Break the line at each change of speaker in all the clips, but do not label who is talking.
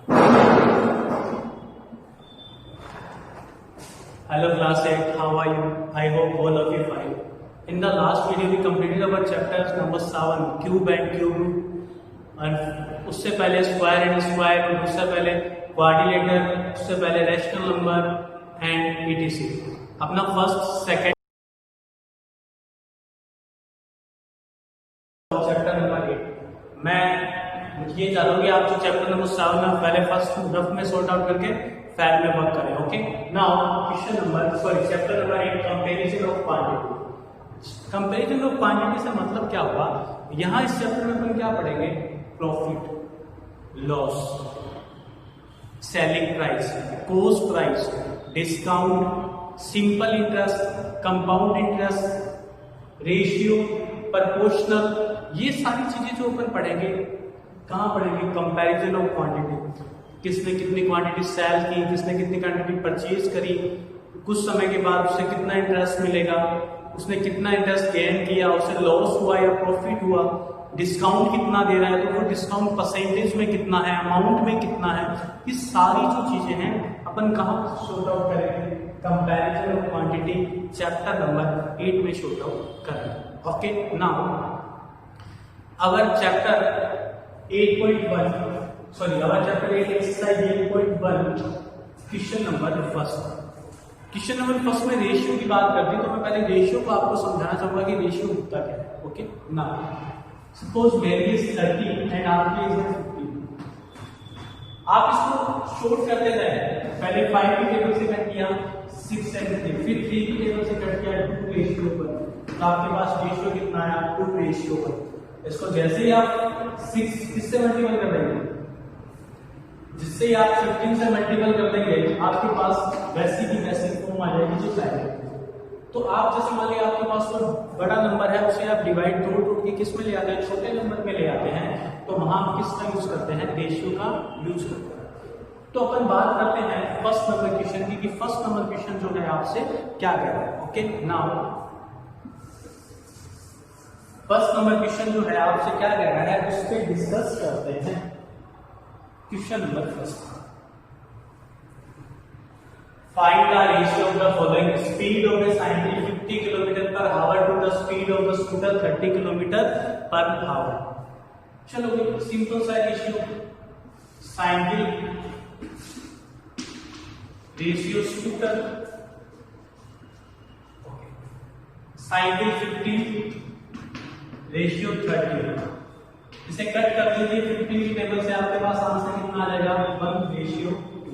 Hello class 8, how are you? I hope all of you fine. In the last video we completed our chapter number 7 cube and cube root and उससे पहले square and square root, उससे पहले quadrilateral, उससे पहले rational number and etc. अपना first second chapter number 8 मैं ये चाह रहा हूँ कि आप जो चैप्टर नंबर 7 में पहले फर्स्ट रफ में सॉर्ट आउट करके फैल में वर्क करें. Okay, now question number chapter number 8 comparison of quantity. Comparison of quantity से मतलब क्या हुआ, यहाँ इस चैप्टर में अपन क्या पढ़ेंगे? Profit, loss, selling price, cost price, discount, simple interest, compound interest, ratio, proportional, ये सारी चीजें जो अपन पढ़ेंगे. कहाँ पढ़ेंगे? Comparison of quantity. किसने कितनी क्वांटिटी सेल की, किसने कितनी क्वांटिटी परचेज करी, कुछ समय के बाद उसे कितना इंटरेस्ट मिलेगा, उसने कितना इंटरेस्ट गेन किया, उसे लॉस हुआ या प्रॉफिट हुआ, डिस्काउंट कितना दे रहा है तो वो डिस्काउंट परसेंटेज में कितना है, अमाउंट में कितना है. ये सारी जो चीजें हैं अपन कहाँ शॉर्ट आउट करेंगे? Comparison of quantity chapter number 8 में शॉर्ट आउट करेंगे. ओके, नाउ अगर chapter 8.1 our chapter 8 exercise 8.1 question number first में रेशियो की बात करते हैं. तो मैं पहले रेशियो को आपको समझाना चाहूंगा कि रेशियो होता क्या है. ओके, ना सपोज मेरी एज 30 एंड आपकी एज है 50. आप इसको शॉर्ट करते जाए. पहले 5 की टेबल से कट किया 6 एंड 3, फिर 3 की टेबल से कट किया 2 रेशियो पर. तो आपके पास रेशियो कितना है? 2 रेशियो पर. इसको जैसे ही आप 6 किससे मल्टीपल कर देंगे, जिससे ही आप 15 से मल्टीपल कर देंगे आपके पास वैसी की वैसी फॉर्म आ जाएगी जो चाहिए. तो आप जैसे मान लीजिए आपके पास कोई बड़ा नंबर है, उसे आप डिवाइड तोड़ के किस में ले आते हैं? छोटे नंबर में ले आते हैं. तो वहां आप किसका यूज करते हैं? रेशियो का यूज करते हैं. तो अपन बात करते हैं फर्स्ट नंबर क्वेश्चन की, कि फर्स्ट नंबर क्वेश्चन जो है आपसे क्या कह रहा है. Okay, now first number question जो है आपसे क्या कह रहा है उस पर डिस्कस करते हैं. Question number first, find the ratio of the following speed of a cycle 50 kilometre per hour to the speed of the scooter 30 kilometre per hour. चलो सिंपल सा ratio, cycle ratio scooter, cycle 50 ratio 30. इसे cut कर दीजिए 50 की table से, आपके पास answer कितना आ जाएगा? 1 रेशियो 2.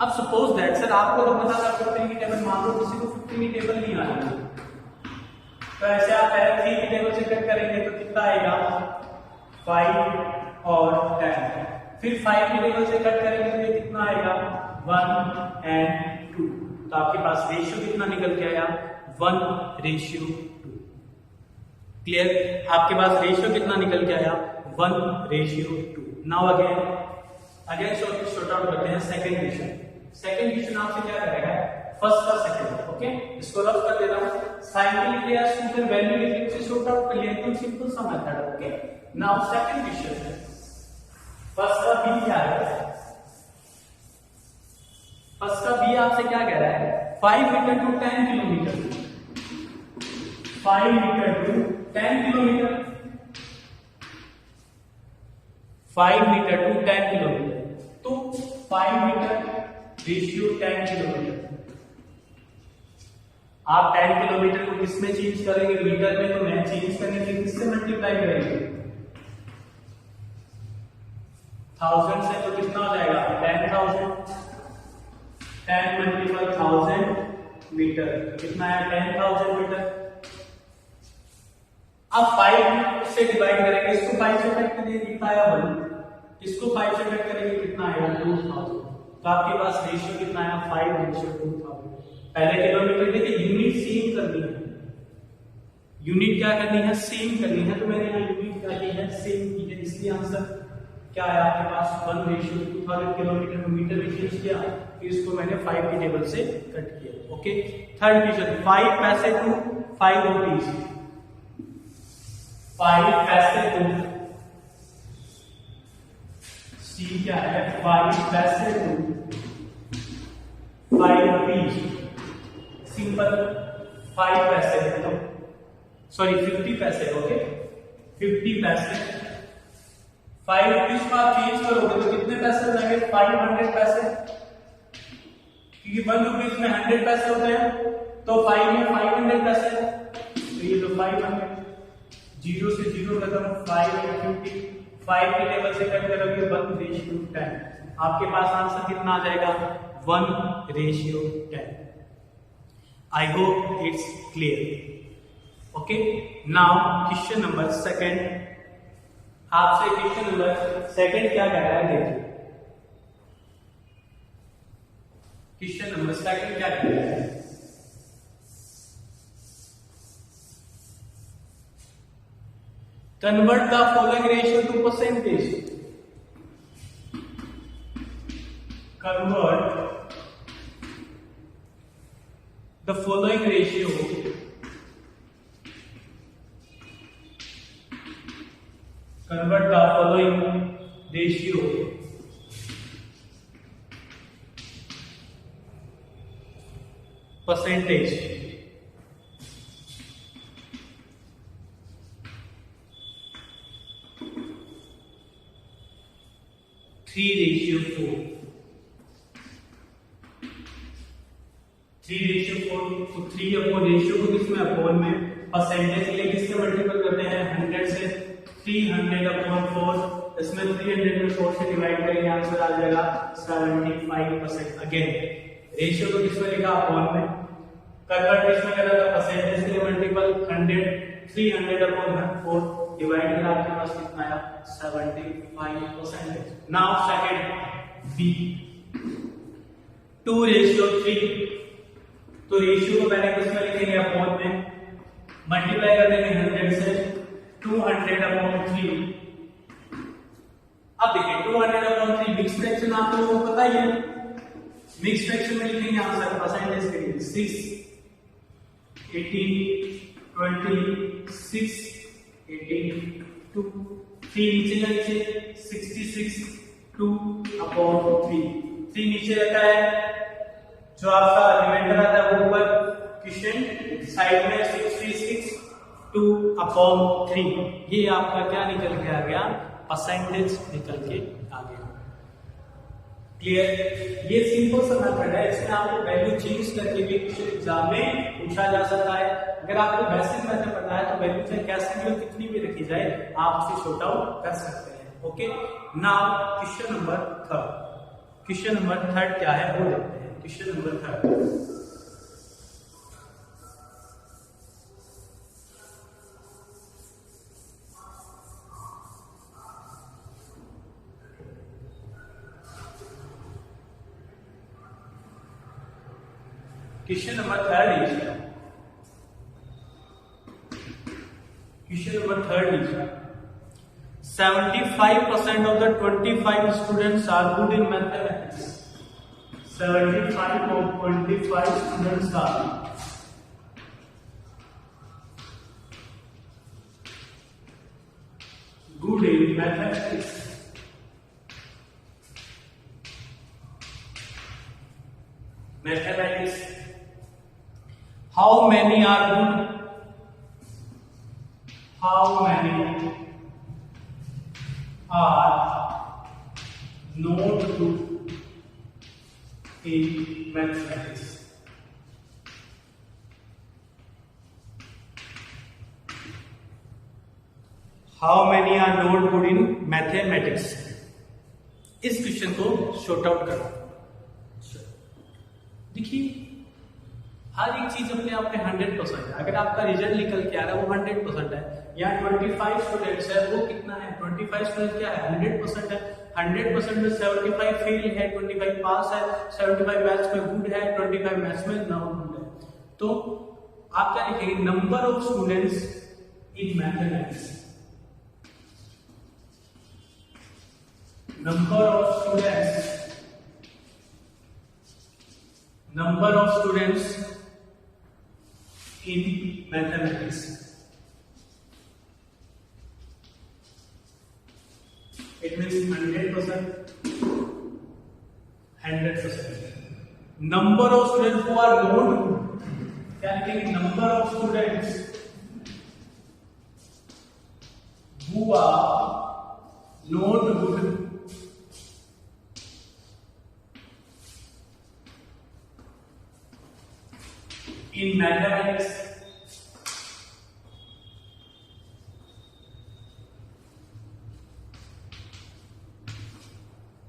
अब सपोज दैट सर आपको तो पता था 50 की टेबल, मान लो किसी को 50 की टेबल नहीं आ रही, तो ऐसे आप पहले 3 की टेबल से कट करेंगे तो कितना आएगा? 5 और 10. फिर 5 की टेबल से कट करेंगे तो ये कितना आएगा? 1 एंड 2. तो आपके पास रेशियो कितना निकल के आया? 1 रेशियो 2. क्लियर? आपके पास रेशियो कितना निकल के आया? 1 ratio 2. Now again short out करते हैं सेकंड क्वेश्चन. सेकंड क्वेश्चन आपसे क्या करेगा? फर्स्ट का सेकंड. ओके, इसको रफ कर देता हूं. साइकिल या स्कूटर वैल्यू लिखने से शॉर्ट आउट कर लिया, एकदम सिंपल सा मेथड है. Okay, now second question, first का बी क्या है? फर्स्ट का बी आपसे क्या कह रहा है? 5 metre to 10 kilometre. 5 metre to 10 kilometre, 5 metre to 10 kilometre. तो 5 मीटर रेशियो 10 किलोमीटर. आप 10 किलोमीटर को किस में चेंज करेंगे? मीटर में. तो मैं चेंज करने के किससे मल्टीप्लाई करेंगे? 1000 से. तो कितना हो जाएगा? 10,000. 10 मल्टीपल 1000 मीटर, कितना है? 10,000 मीटर. अब 5 से डिवाइड करेंगे, इसको 5 से कट करेंगे कितना आया? 1. इसको 5 से कट करेंगे कितना आएगा? 2000. तो आपके पास रेशियो कितना आया? 5 रेशियो 2000. पहले किलोमीटर देखिए यूनिट सेम करनी है. यूनिट क्या करनी है? सेम करनी है. तो मैंने यहाँ यूनिट क्या की है? सेम की है. इसलिए आंसर क्या आया आपके पास? 1 रेशियो 2000 किलोमीटर में मीटर में चेंज किया, फिर इसको मैंने 5 की टेबल से कट किया. ओके, थर्ड क्वेश्चन, 5 पैसे टू 5 रुपीज. 5 पैसे टू C क्या है 5 पैसे टू 5 रुपीज, सिंपल 5 पैसे मतलब सॉरी 50 पैसे, ओके 50 पैसे। 5 रुपीज को आप चेंज करोगे तो कितने पैसे हो जाएंगे 500 पैसे, क्योंकि 1 रुपीज में 100 पैसे होते हैं, तो 5 में 500 पैसे है, तो ये तो 500, 0 से 0 खत्म, 5 और 50, 5 के टेबल से कट करोगे 1:10, आपके पास आंसर कितना आ जाएगा 1:10। आई hope it's clear. Okay, now question number second, आपसे क्वेश्चन नंबर सेकंड क्या कह रहा है देखिए। क्वेश्चन नंबर सेकंड क्या कह रहा है, convert the following ratio to percentage, convert the following ratio percentage। 3:4, 3:4, तो 3 अपॉन रेशियो को किसमें अपॉन में, परसेंटेज के लिए किससे मल्टीपल करते हैं 100 से, 300/4, इसमें 300 में 4 से डिवाइड करेंगे, आंसर आ जाएगा 75%। अगेन रेशियो को किसमें लिखा अपॉन में, कन्वर्ट किसमें करा था परसेंटेज के लिए मल्टीपल 100, 300/4 डिवाइड करा, आपके पास कितना आया 75%। नाउ सेकंड बी 2:3, तो रेशियो को पहले किसमें लिखेंगे अपॉन में, मल्टीप्लाई कर देंगे 100 से, 200/3। अब देखिए 200/3 मिक्स फ्रैक्शन आप लोगों को पता ही है, मिक्स फ्रैक्शन में लिखेंगे आंसर परसेंटेज के लिए 6, 18, 26, 18, 2, 3 नीचे का नीचे 66, 2/3, 3 नीचे रहता है, जो आपका रिमाइंडर आता है वो ऊपर, क्वेश्चन साइड में 66, 2/3, ये आपका क्या निकल के आ गया, परसेंटेज निकल के आ गया। क्लियर, ये सिंपल सा मेथड है, इसमें आपको वैल्यू चेंज करके भी एग्जाम में पूछा जा सकता है। अगर आपको बेसिक मेथड पता है तो वैल्यू चाहे कैसे भी कितनी भी रखी जाए आप उसे शॉर्ट आउट कर सकते हैं। Okay, now question number third, question number third क्या है वो देखते हैं। Question number third, question number third is 75% of the 25 students are good in mathematics. 75 of 25 students are good in mathematics. Mathematics. How many are good? How many are not good in mathematics? How many are not good in mathematics? इस question को short out करो। देखिए हर एक चीज अपने आप में 100% है। अगर आपका रिजल्ट निकल के आ रहा है वो 100% है। यहाँ 25 स्टूडेंट्स है, वो कितना है 25 स्टूडेंट क्या है 100% है। 100% में 75 फेल है, 25 पास है, 75 मैथ्स में गुड है, 25 मैथ्स में नॉट गुड है। तो आप क्या लिखेंगे, number of students in mathematics, number of students in mathematics. It means 100%. 100%। Number of students who are not, क्या लिखेंगे, number of students who are not good in mathematics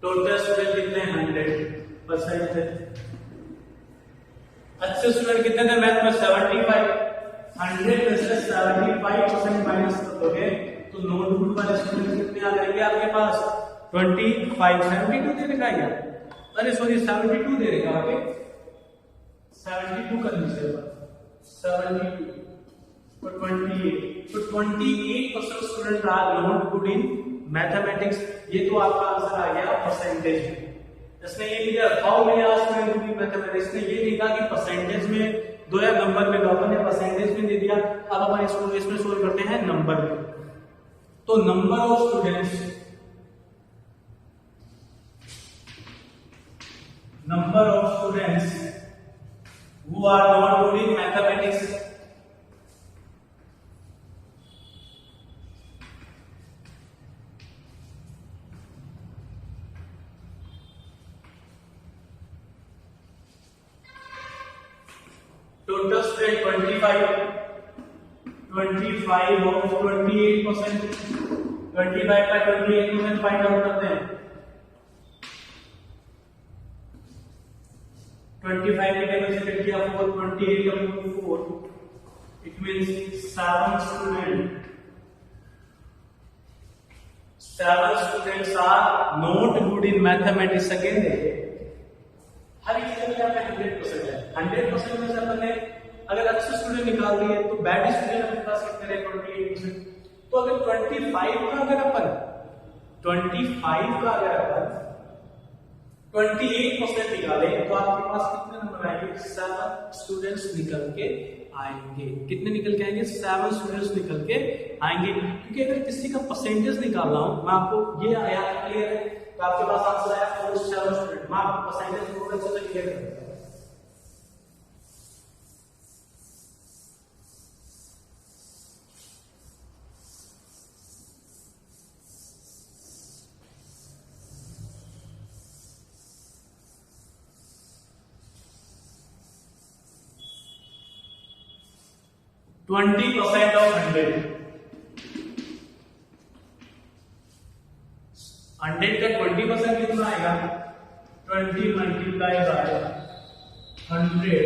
total student कितने हैं 100% थे। अच्छे स्टूडेंट कितने थे मैथ में 75। 100 में से 75% माइनस कर दोगे तो नॉट गुड वाले स्टूडेंट कितने आ जाएंगे आपके पास 25। 72 दे रखा है, अरे सॉरी 72 दे रखा है, 72 कर लीजिए, 72 तो 28, तो 28% student are not good in mathematics. ये तो आपका आंसर आ गया परसेंटेज में। इसने ये लिखा how many are student good in mathematics, ने ये लिखा कि परसेंटेज में दो या नंबर में, डॉक्टर ने परसेंटेज में दे दिया। अब अपन इसको इसमें सोल्व करते हैं नंबर में। तो number of students, number of students who are not good in mathematics, total student 25 of 28%, 25 का 28% फाइंड आउट करते हैं। 25 की टेबल से कट किया 4, 28 upon 4, it means 7 students are not good in mathematics. Second है हर एक चीज में आपका 100% है। 100% में से अपन ने अगर अच्छे स्टूडेंट निकाल दिए तो बैड स्टूडेंट अपने पास कितने रहे 28%। तो अगर 25 का अगर अपन 28% निकाले तो आपके पास कितने नंबर आएंगे, 7 स्टूडेंट्स निकल के आएंगे। कितने निकल के आएंगे, 7 स्टूडेंट्स निकल के आएंगे। क्योंकि अगर किसी का परसेंटेज निकालना हो, मैं आपको ये आया क्लियर है, तो आपके पास आंसर आया 4 7 स्टूडेंट, मैं आपको परसेंटेज को अच्छे से क्लियर कर दूंगा। ट्वेंटी 20% ऑफ 100, 100 का 20% कितना आएगा, 20 मल्टीप्लाई बाय 100, 100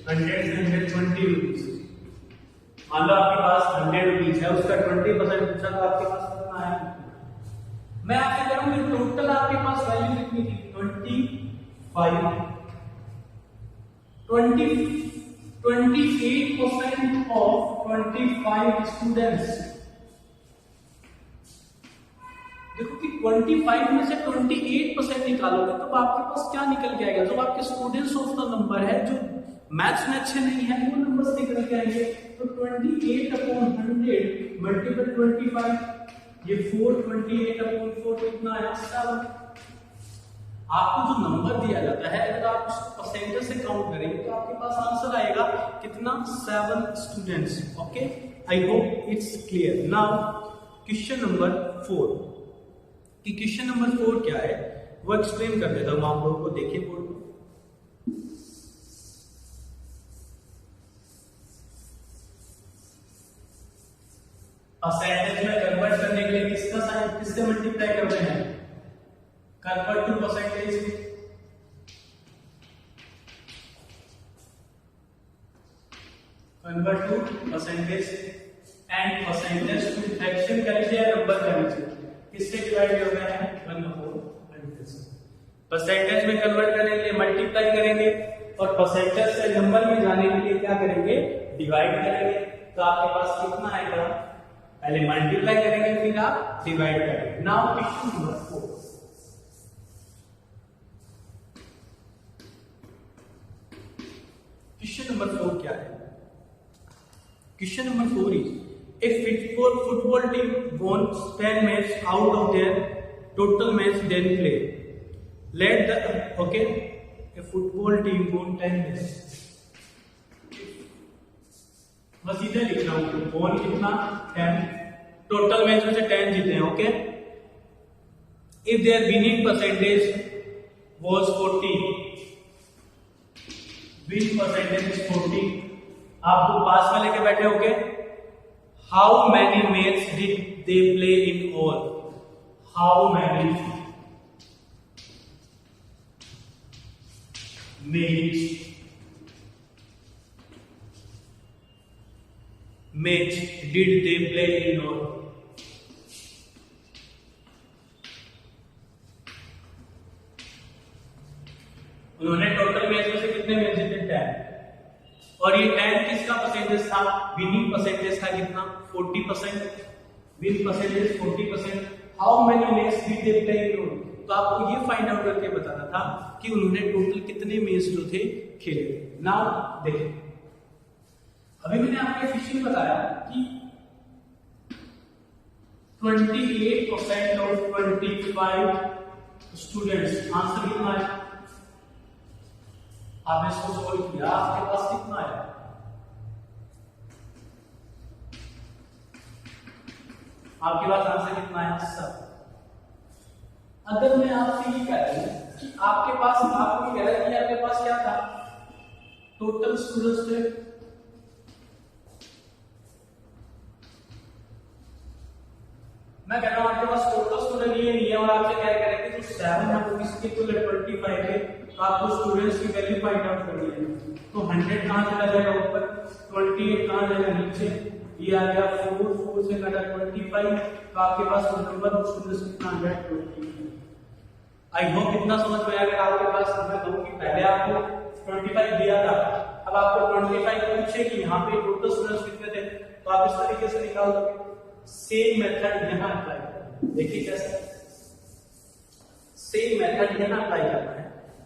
से 120 रुपीज। मान लो आपके पास 100 रुपीज है, उसका 20% पूछा तो आपके पास कितना है। मैं आपसे कह रहा हूं टोटल आपके पास वैल्यू कितनी थी, 28% of 25 स्टूडेंट्स। देखो कि 25 में से 28% निकालोगे तो आपके पास क्या निकल के आएगा, जो आपके स्टूडेंट्स ऑफ द नंबर है, जो मैथ्स में अच्छे नहीं है वो नंबर्स निकल के आएंगे। तो 28 अपॉन 100 मल्टीपल 25, ये 4, 28 अपॉन 4 कितना आया, 7। आपको जो नंबर दिया जाता है अगर आप उसको परसेंटेज से काउंट करेंगे तो आपके पास आंसर आएगा कितना, 7 students. Okay, I hope it's clear. Now question number 4 कि क्वेश्चन नंबर 4 क्या है वो एक्सप्लेन कर देता हूं आप लोगों को। देखिए बोर्ड को, परसेंटेज में कन्वर्ट करने के लिए किसका साइन किससे मल्टीप्लाई करते हैं, convert to percentage, convert to percentage and percentage to fraction कर लीजिए या नंबर कर लीजिए, किससे डिवाइड कर रहे हैं, 1/100 से। परसेंटेज में कन्वर्ट करने के लिए मल्टीप्लाई करेंगे और परसेंटेज से नंबर में जाने के लिए क्या करेंगे, डिवाइड करेंगे। तो आपके पास कितना आएगा, पहले मल्टीप्लाई करेंगे फिर आप डिवाइड करेंगे। Now question number 4, question number 4 क्या है, question number 4 is a football team won 10 matches out of their total match then play. Let the okay A football team won 10 match, बस इधर लिख रहा हूं वॉन कितना 10, टोटल मैच में से 10 जीते हैं। Okay, if there winning percentage was 40, win percentage is 40, आपको पास में लेके बैठे होगे। How many match did they play in all, how many match did they play in all, उन्होंने टोटल मैच में से कितने मैच जीते 10, और ये 10 किसका परसेंटेज था, विनिंग परसेंटेज था कितना 40%, win percentage 40%, how many match did they play in all, तो आपको ये फाइंड आउट करके बताना था कि उन्होंने टोटल कितने मैच जो थे खेले। नाउ देखिए, अभी मैंने आपको फिशिंग बताया कि 28% ऑफ 25 स्टूडेंट्स, आंसर कितना है, आपने इसको सॉल्व किया, आपके पास कितना आया, आपके पास आंसर कितना आया 7। अगर मैं आपसे ये कह रहा हूं कि आपके पास, आपको कह रहा है कि आपके पास क्या था, टोटल स्टूडेंट्स थे, मैं कह रहा हूं आपके पास टोटल स्टूडेंट ये नहीं है, और आपसे क्या कह रहे हैं कि 7 है किसके इक्वल है 25 है, तो आपको स्टूडेंट्स की वैल्यू फाइंड आउट करनी है। तो 100 कहां चला जाएगा ऊपर, 28 कहां जाएगा नीचे, ये आ गया 4 से कटा 25, तो आपके पास नंबर ऑफ स्टूडेंट्स कितना आ गया 25। आई होप इतना समझ में आया। अगर आपके पास मैं कहूं कि पहले आपको 25 दिया था, अब आपको 25 पूछे कि यहाँ पे टोटल स्टूडेंट्स कितने थे, तो आप इस तरीके से निकाल दोगे। सेम मेथड यहां अप्लाई करना है, देखिए कैसे, सेम मेथड यहां अप्लाई करना है।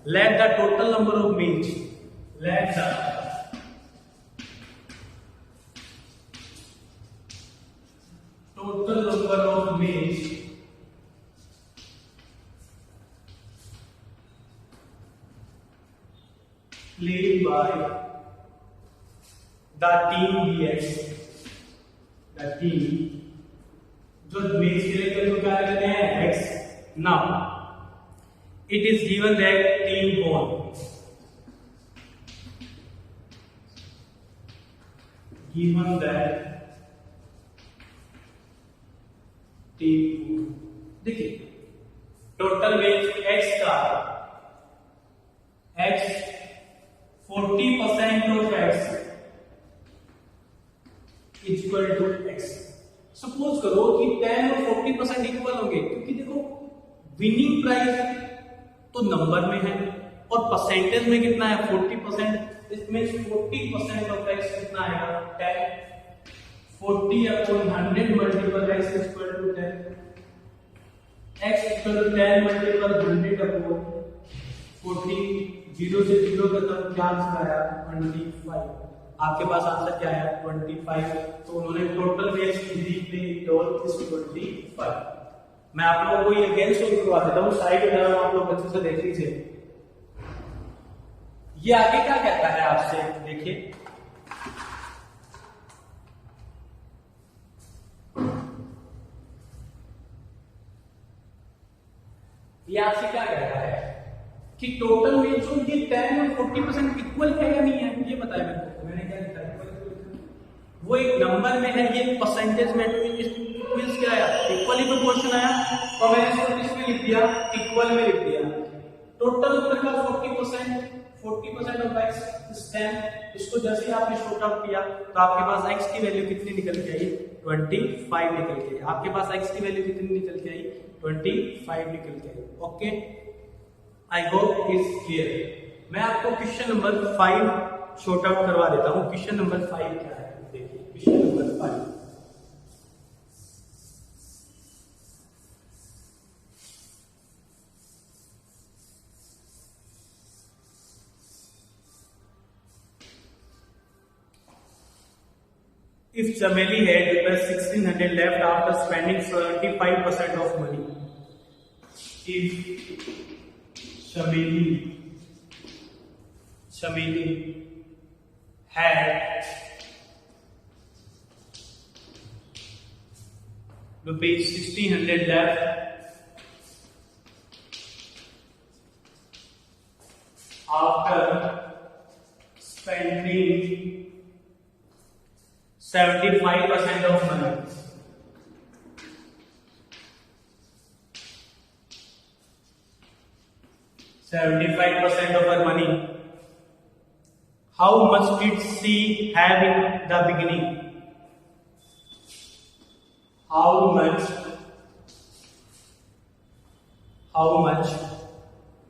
Let the total number of match, let the total number of match played by the team BX, the team जो मैच खेले थे उसको क्या कहते हैं X। Now it is given that team won, given that team won, देखिए total match X का X 40% of X equal to X। Suppose करो कि 10 और 40% इक्वल होंगे, क्योंकि देखो विनिंग प्राइस तो नंबर में है और परसेंटेज में कितना है 40%, इसमें 40% ऑफ X कितना आएगा 10, 40 upon 100 multiple X equal to 10, X equal to 10 multiple 100 upon 40, 0 से 0 खत्म, क्या आंसर आया 25। आपके पास आंसर क्या आया 25। तो उन्होंने total match play toll is 25। मैं आप लोगों को ये अगेन शो करवा देता हूं, साइड में आप लोग अच्छे से देख लीजिए। ये आगे क्या कहता है आपसे, देखिए ये आपसे क्या कहता है कि टोटल में जो ये 10 और 40% इक्वल है या नहीं है, ये बताया मेरे को। मैंने क्या लिखा वो एक नंबर में है, ये परसेंटेज में इक्वल्स क्या आया इक्वली प्रोपोर्शन आया, तो मैंने इसको किसमें लिख दिया इक्वल में लिख दिया। टोटल नंबर का 40% ऑफ x इज 10, इसको जैसे ही आपने शॉर्ट आउट किया तो आपके पास x की वैल्यू कितनी निकल के आई 25 निकल के आई। आपके पास x की वैल्यू कितनी निकल के आई 25 निकल के आई। Okay, I hope is clear. मैं आपको क्वेश्चन नंबर 5 शॉर्ट आउट करवा देता हूं। क्वेश्चन नंबर 5 क्या है, देखिए question number 5। If Chameli had rupees 1600 left after spending 75% of money, if Shamili had rupees 1600 left after spending 75% of money. of her money. How much did she have in the beginning? How much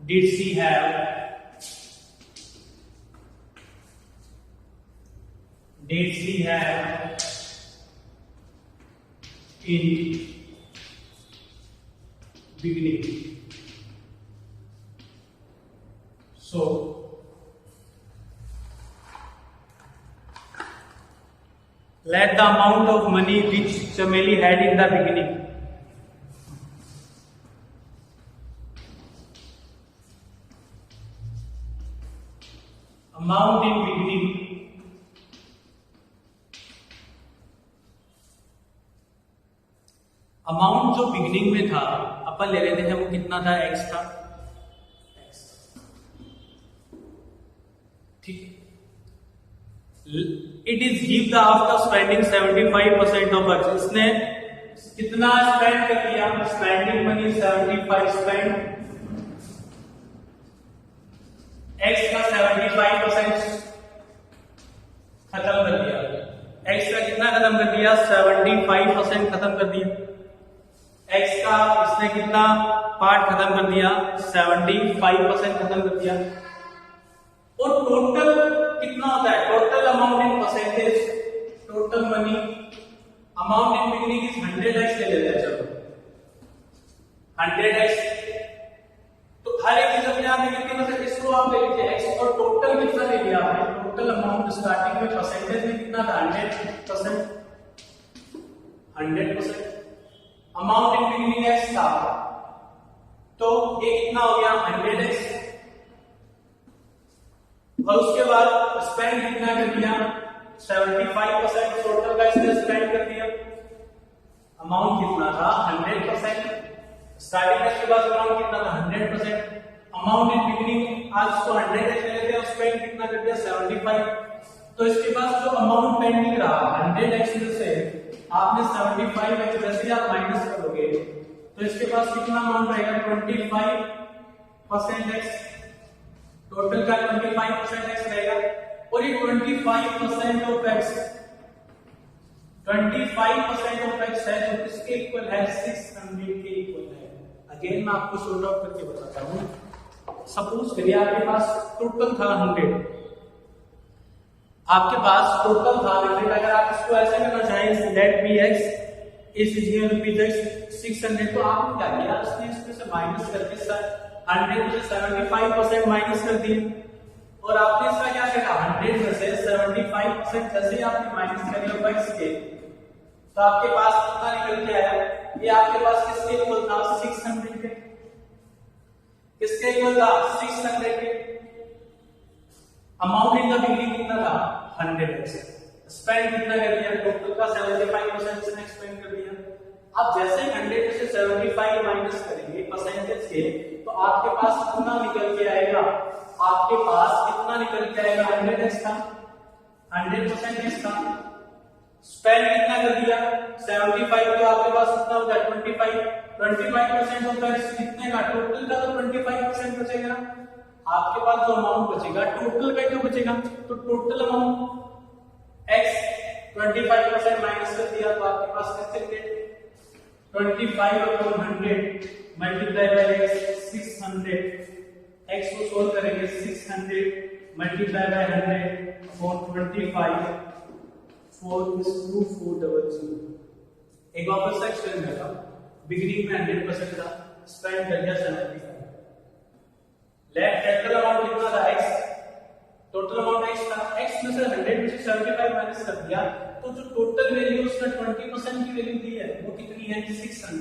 did she have in beginning? So let the amount of money which Chameli had in the beginning. Amount in beginning. Amount जो beginning में था अपन ले लेते हैं वो कितना था, x था, ठीक है. It is give the after spending 75% of budget. इसने कितना स्पेंड कर दिया, स्पेंडिंग मनी 75 स्पेंड, x का 75% खत्म कर दिया, x का कितना खत्म कर दिया, 75% खत्म कर दिया, x का इसने कितना पार्ट खत्म कर दिया, 75% खत्म कर दिया. और टोटल कितना होता है, total amount in percentage, total money amount in beginning is 100x ले लेते हैं. चलो 100x, तो हर एक चीज अपने आप में कितनी मतलब इसको आप ले लीजिए x, और टोटल कितना ले लिया आपने, टोटल अमाउंट स्टार्टिंग में परसेंटेज में कितना था, 100%. अमाउंट इन बिगिनिंग x था, तो ये कितना हो गया 100x. और उसके बाद स्पेंड कितना कर दिया, 75% टोटल का इसने स्पेंड कर दिया. अमाउंट कितना था 100%, स्टार्टिंग में इसके बाद अमाउंट कितना था 100%. अमाउंट इन बिगिनिंग आज उसको 100x ले लेते हैं, स्पेंड कितना कर दिया 75. तो इसके पास जो अमाउंट पेंडिंग रहा 100x में से आपने 75x जैसे आप माइनस करोगे तो इसके पास कितना अमाउंट रहेगा, 25% x, टोटल का 25% x रहेगा. और ये 25% ऑफ x है जो किसके इक्वल है, 600 के इक्वल है. अगेन मैं आपको शॉर्ट आउट करके बताता हूं. सपोज करिए आपके पास टोटल था 100, आपके पास टोटल था 100. अगर आप इसको ऐसे करना चाहें, let be x is here rupees x 600, तो आपने क्या किया, उसने इसमें से माइनस करके 100 में से 75% माइनस कर दिए. और आपने इसका क्या किया, 100 में से 75% जैसे ही आपने माइनस कर लिया x के, तो आपके पास कितना निकल के आया, ये आपके पास किसके इक्वल था, 600 के. किसके इक्वल था, 600 के. अमाउंट इन द बिगिनिंग कितना था, 100x. स्पेंड कितना कर दिया, टोटल का 75% इसने स्पेंड कर दिया. अब जैसे 100 में से 75 माइनस करेंगे परसेंटेज के, तो आपके पास कितना निकल के आएगा, आपके पास कितना निकल के आएगा, 100x का, 100% का. स्पेंड कितना कर दिया 75, तो आपके पास कितना होगा 25% होता है कितने का, टोटल का तो 25% बचेगा. आपके पास जो अमाउंट बचेगा टोटल का जो बचेगा, तो टोटल अमाउंट x 25% माइनस कर दिया, तो आपके पास कितने 25/100 मल्टीप्लाई बाय x 600. x को सोल्व करेंगे, 600 मल्टीप्लाई बाय 100 अपॉन 25, 4 is 2400. एक बार फिर से एक्सप्लेन करता हूं. बिगिनिंग में 100% था, स्पेंड कर दिया 75. लेफ्ट टोटल अमाउंट कितना था, x, टोटल अमाउंट x था, x में से 100 में से 75 माइनस कर दिया, तो जो टोटल वैल्यू उसका 20% की वैल्यू दी है वो कितनी है, 600.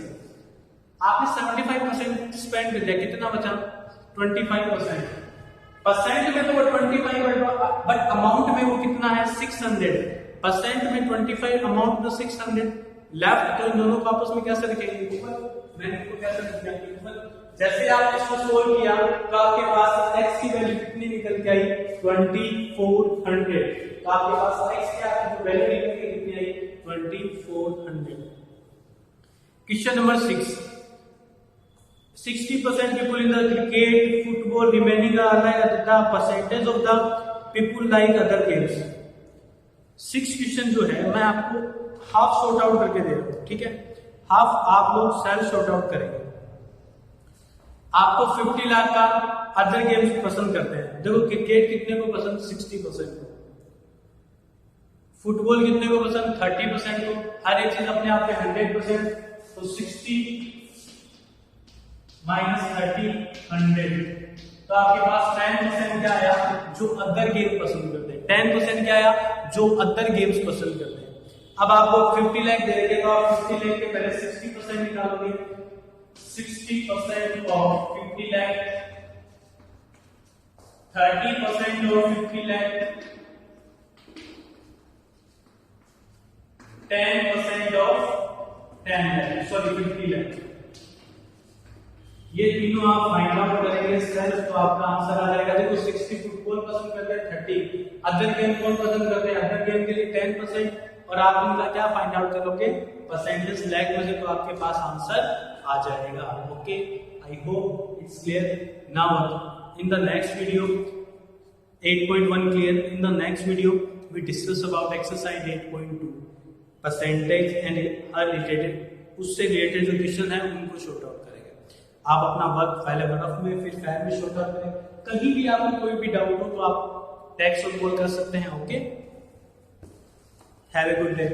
आपने 75% स्पेंड कर दिया, कितना बचा 25%। परसेंट में तो वो 25, बट अमाउंट में वो कितना है 600। परसेंट में 25, अमाउंट में 600। लेफ्ट, तो इन दोनों को आपस में कैसे लिखेंगे इक्वल, मैंने इसको कैसे लिखा इक्वल। जैसे आपने इसको सोल्व किया तो आपके पास x की वैल्यू कितनी निकल के आई 2400। तो आपके पास x की आपकी वैल्यू निकल के कितनी आई 2400। Question number 6, 60% people in the cricket, football remaining are like the percentage of the people like other games। 6 question जो है मैं आपको हाफ शॉर्ट आउट करके दे रहा हूं, ठीक है। हाफ आप लोग सेल्फ शॉर्ट आउट करेंगे। आपको 50 लाख का अदर गेम्स पसंद करते हैं। देखो क्रिकेट कितने को पसंद 60% को, फुटबॉल कितने को पसंद 30% को, हर एक चीज अपने आप में 100%। तो 60 माइनस 30 100, तो आपके पास 10% क्या आया जो अदर गेम पसंद करते हैं। 10% क्या आया जो अदर गेम्स पसंद करते हैं। अब आपको 50 लाख दे देंगे तो आप 50 लाख के पहले 60% निकालोगे। 60% of 50 lakh, 30% of 50 lakh, 10% of 10 lakh, sorry 50 lakh. ये तीनों आप फाइंड आउट करेंगे सेल्फ, तो आपका आंसर आ जाएगा। देखो 60 फुटबॉल पसंद करते हैं, 30 अदर गेम कौन पसंद करते हैं, अदर गेम के लिए 10%, और आप इनका क्या फाइंड आउट करोगे परसेंटेज लाख में से, तो आपके पास आंसर आ जाएगा। Okay, I hope it's clear. Now in the next video 8.1 clear. In the next video we discuss about exercise 8.2 percentage and her related, उससे रिलेटेड जो क्वेश्चन है उनको शॉर्ट आउट करेंगे। आप अपना वर्क पहले बर्फ में फिर फैन में शॉर्ट आउट करें। कहीं भी आपको कोई भी डाउट हो तो आप टेक्स्ट और कॉल कर सकते हैं। Okay, have a good day.